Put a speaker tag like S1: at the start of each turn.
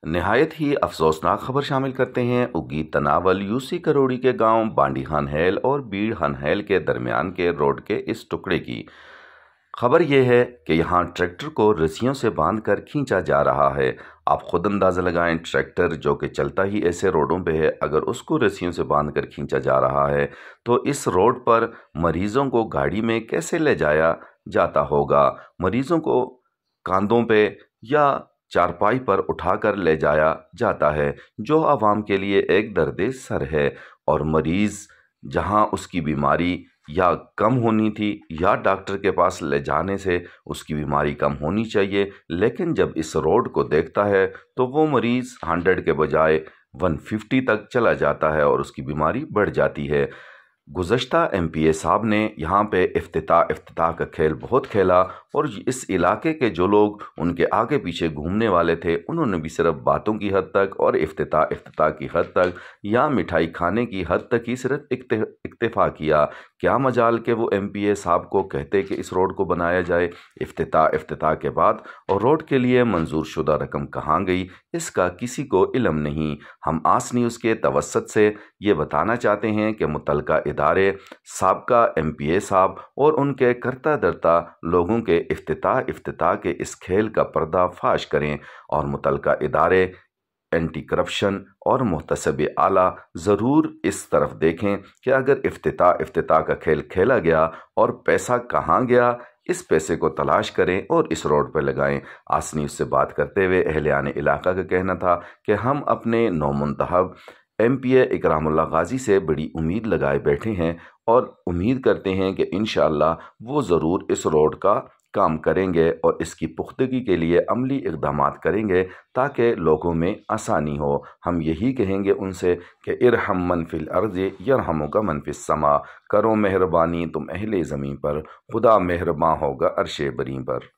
S1: नहायत ही अफसोसनाक खबर शामिल करते हैं उगी तनावल यूसी करोड़ी के गांव बांडी हनहैल और बीड़ हनहैल के दरमियान के रोड के इस टुकड़े की। खबर यह है कि यहाँ ट्रैक्टर को रस्सियों से बांधकर खींचा जा रहा है। आप खुद अंदाज़ा लगाएं, ट्रैक्टर जो कि चलता ही ऐसे रोडों पे है, अगर उसको रस्सियों से बांधकर खींचा जा रहा है तो इस रोड पर मरीज़ों को गाड़ी में कैसे ले जाया जाता होगा। मरीज़ों को कांधों पे या चारपाई पर उठाकर ले जाया जाता है, जो आवाम के लिए एक दर्द सर है। और मरीज़ जहां उसकी बीमारी या कम होनी थी या डॉक्टर के पास ले जाने से उसकी बीमारी कम होनी चाहिए, लेकिन जब इस रोड को देखता है तो वो मरीज़ 100 के बजाय 150 तक चला जाता है और उसकी बीमारी बढ़ जाती है। गुज़श्ता MPA साहब ने यहाँ पे इफ्तिताह का खेल बहुत खेला और इस इलाके के जो लोग उनके आगे पीछे घूमने वाले थे उन्होंने भी सिर्फ बातों की हद तक और इफ्तिताह की हद तक या मिठाई खाने की हद तक ही सिर्फ इक्तिफा किया। क्या मजाल के वो MPA साहब को कहते कि इस रोड को बनाया जाए। इफ्तिताह के बाद और रोड के लिए मंजूर शुदा रकम कहाँ गई, इसका किसी को इल्म नहीं। हम आस न्यूज़ के तवस्सुत से ये बताना चाहते हैं कि मुतल्लिका इदारे साबका MPA साहब और उनके करता धरता लोगों के इफ्तिताह के इस खेल का पर्दा फाश करें और मुतल्लिका इदारे एंटी करप्शन और मुहतसब आला ज़रूर इस तरफ देखें कि अगर इफ्तिताह का खेल खेला गया और पैसा कहाँ गया, इस पैसे को तलाश करें और इस रोड पर लगाएं। आस न्यूज़ से बात करते हुए अहलियान इलाका का कहना था कि हम अपने नौमुंतखब MPA इकरामुल्लाह गाजी से बड़ी उम्मीद लगाए बैठे हैं और उम्मीद करते हैं कि इंशाअल्लाह वो ज़रूर इस रोड का काम करेंगे और इसकी पुख्तगी के लिए अमली इक़दामात करेंगे ताकि लोगों में आसानी हो। हम यही कहेंगे उनसे कि इरहम मन फिल अर्ज़ यरहमुका मन फिस समा, करो मेहरबानी तुम अहले ज़मीन पर, खुदा मेहरबान होगा अर्शे बरी पर।